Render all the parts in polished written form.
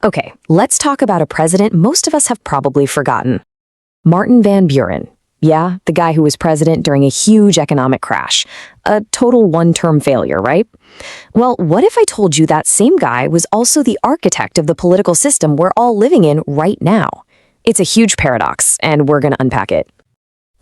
Okay, let's talk about a president most of us have probably forgotten. Martin Van Buren. Yeah, the guy who was president during a huge economic crash. A total one-term failure, right? Well, what if I told you that same guy was also the architect of the political system we're all living in right now? It's a huge paradox, and we're going to unpack it.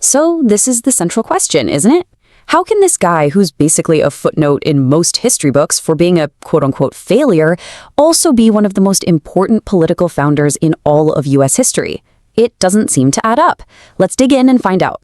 So this is the central question, isn't it? How can this guy, who's basically a footnote in most history books for being a quote-unquote failure, also be one of the most important political founders in all of U.S. history? It doesn't seem to add up. Let's dig in and find out.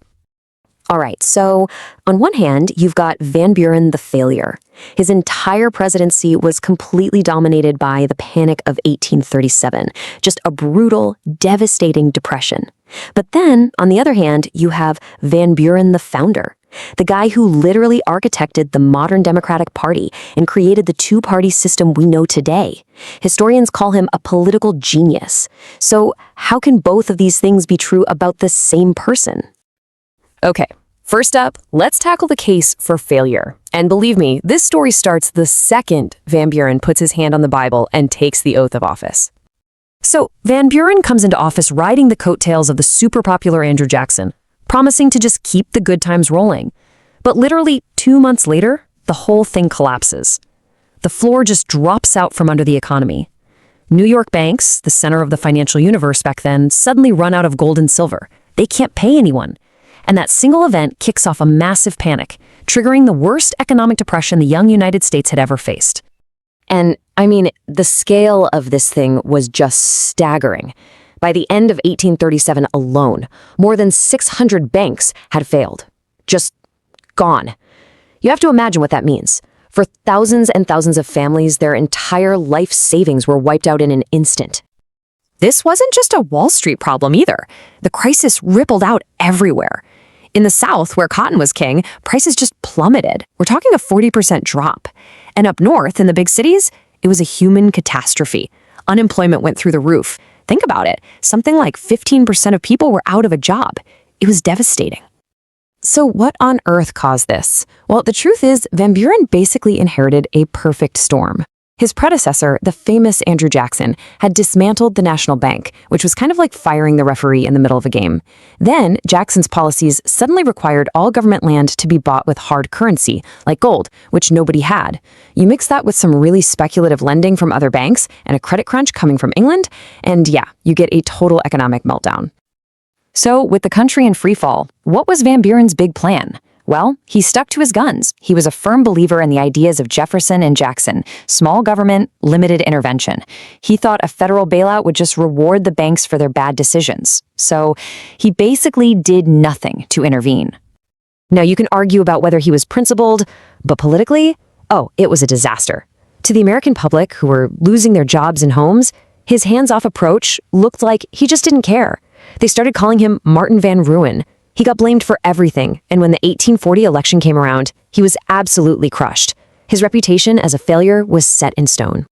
All right, so on one hand, you've got Van Buren the failure. His entire presidency was completely dominated by the Panic of 1837, just a brutal, devastating depression. But then, on the other hand, you have Van Buren the founder, the guy who literally architected the modern Democratic Party and created the two-party system we know today. Historians call him a political genius. So how can both of these things be true about the same person? Okay, first up, let's tackle the case for failure. And believe me, this story starts the second Van Buren puts his hand on the Bible and takes the oath of office. So Van Buren comes into office riding the coattails of the super popular Andrew Jackson, promising to just keep the good times rolling. But literally 2 months later, the whole thing collapses. The floor just drops out from under the economy. New York banks, the center of the financial universe back then, suddenly run out of gold and silver. They can't pay anyone. And that single event kicks off a massive panic, triggering the worst economic depression the young United States had ever faced. And, I mean, the scale of this thing was just staggering. By the end of 1837 alone, more than 600 banks had failed. Just gone. You have to imagine what that means. For thousands and thousands of families, their entire life savings were wiped out in an instant. This wasn't just a Wall Street problem either. The crisis rippled out everywhere. In the South, where cotton was king, prices just plummeted. We're talking a 40% drop. And up north, in the big cities, it was a human catastrophe. Unemployment went through the roof. Think about it. Something like 15% of people were out of a job. It was devastating. So what on earth caused this? Well, the truth is, Van Buren basically inherited a perfect storm. His predecessor, the famous Andrew Jackson, had dismantled the national bank, which was kind of like firing the referee in the middle of a game. Then, Jackson's policies suddenly required all government land to be bought with hard currency, like gold, which nobody had. You mix that with some really speculative lending from other banks and a credit crunch coming from England, and yeah, you get a total economic meltdown. So, with the country in freefall, what was Van Buren's big plan? Well, he stuck to his guns. He was a firm believer in the ideas of Jefferson and Jackson: small government, limited intervention. He thought a federal bailout would just reward the banks for their bad decisions. So he basically did nothing to intervene. Now, you can argue about whether he was principled, but politically, oh, it was a disaster. To the American public, who were losing their jobs and homes, his hands-off approach looked like he just didn't care. They started calling him Martin Van Ruin. He got blamed for everything, and when the 1840 election came around, he was absolutely crushed. His reputation as a failure was set in stone.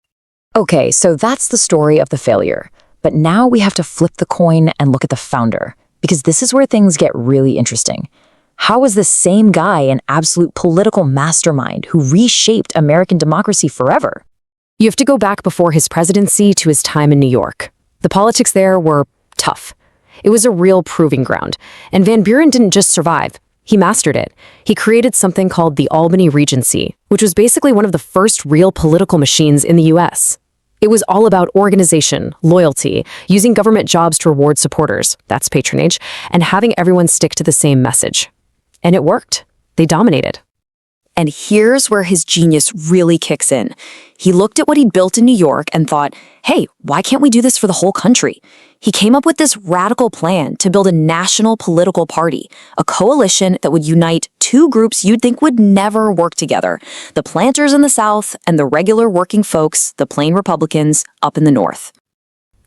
Okay, so that's the story of the failure. But now we have to flip the coin and look at the founder, because this is where things get really interesting. How was this same guy an absolute political mastermind who reshaped American democracy forever? You have to go back before his presidency to his time in New York. The politics there were tough. It was a real proving ground, and Van Buren didn't just survive. He mastered it. He created something called the Albany Regency, which was basically one of the first real political machines in the U.S. It was all about organization, loyalty, using government jobs to reward supporters, that's patronage, and having everyone stick to the same message. And it worked. They dominated. And here's where his genius really kicks in. He looked at what he'd built in New York and thought, hey, why can't we do this for the whole country? He came up with this radical plan to build a national political party, a coalition that would unite two groups you'd think would never work together: the planters in the South and the regular working folks, the plain Republicans, up in the North.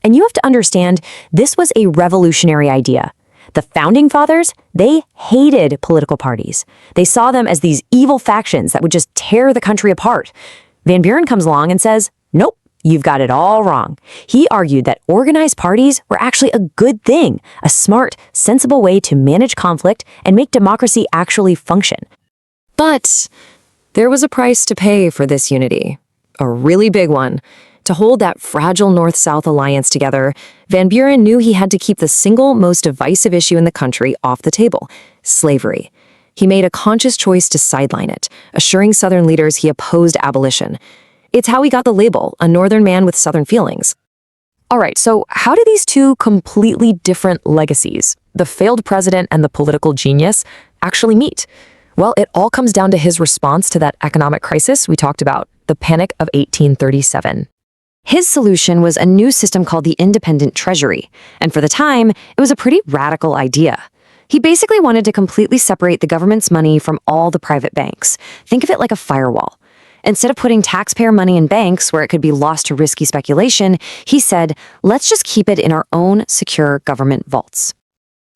And you have to understand, this was a revolutionary idea. The Founding Fathers, they hated political parties. They saw them as these evil factions that would just tear the country apart. Van Buren comes along and says, nope, you've got it all wrong. He argued that organized parties were actually a good thing, a smart, sensible way to manage conflict and make democracy actually function. But there was a price to pay for this unity, a really big one. To hold that fragile North-South alliance together, Van Buren knew he had to keep the single most divisive issue in the country off the table: slavery. He made a conscious choice to sideline it, assuring Southern leaders he opposed abolition. It's how he got the label, a Northern man with Southern feelings. All right, so how do these two completely different legacies, the failed president and the political genius, actually meet? Well, it all comes down to his response to that economic crisis we talked about, the Panic of 1837. His solution was a new system called the Independent Treasury, and for the time, it was a pretty radical idea. He basically wanted to completely separate the government's money from all the private banks. Think of it like a firewall. Instead of putting taxpayer money in banks where it could be lost to risky speculation, he said, let's just keep it in our own secure government vaults.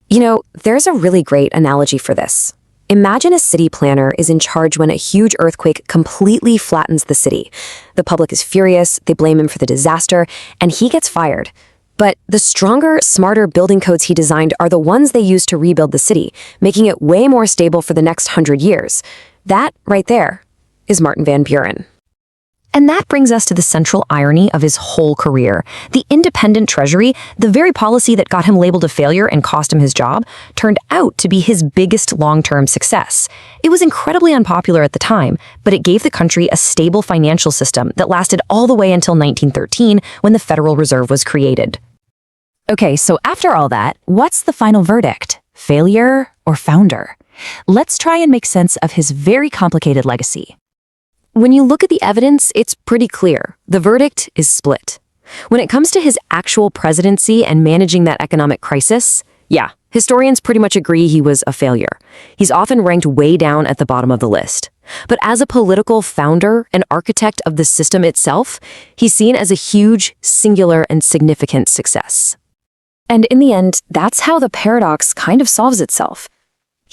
You know, there's a really great analogy for this. Imagine a city planner is in charge when a huge earthquake completely flattens the city. The public is furious, they blame him for the disaster, and he gets fired. But the stronger, smarter building codes he designed are the ones they use to rebuild the city, making it way more stable for the next 100 years. That, right there, is Martin Van Buren. And that brings us to the central irony of his whole career. The Independent Treasury, the very policy that got him labeled a failure and cost him his job, turned out to be his biggest long-term success. It was incredibly unpopular at the time, but it gave the country a stable financial system that lasted all the way until 1913, when the Federal Reserve was created. Okay, so after all that, what's the final verdict? Failure or founder? Let's try and make sense of his very complicated legacy. When you look at the evidence, it's pretty clear. The verdict is split. When it comes to his actual presidency and managing that economic crisis, yeah, historians pretty much agree he was a failure. He's often ranked way down at the bottom of the list. But as a political founder and architect of the system itself, he's seen as a huge, singular, and significant success. And in the end, that's how the paradox kind of solves itself.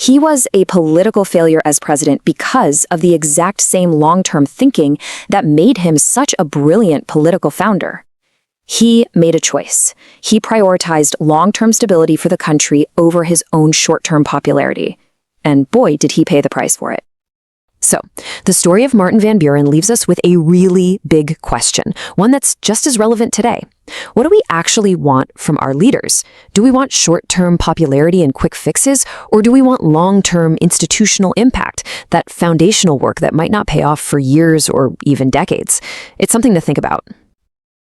He was a political failure as president because of the exact same long-term thinking that made him such a brilliant political founder. He made a choice. He prioritized long-term stability for the country over his own short-term popularity. And boy, did he pay the price for it. So, the story of Martin Van Buren leaves us with a really big question, one that's just as relevant today. What do we actually want from our leaders? Do we want short-term popularity and quick fixes, or do we want long-term institutional impact, that foundational work that might not pay off for years or even decades? It's something to think about.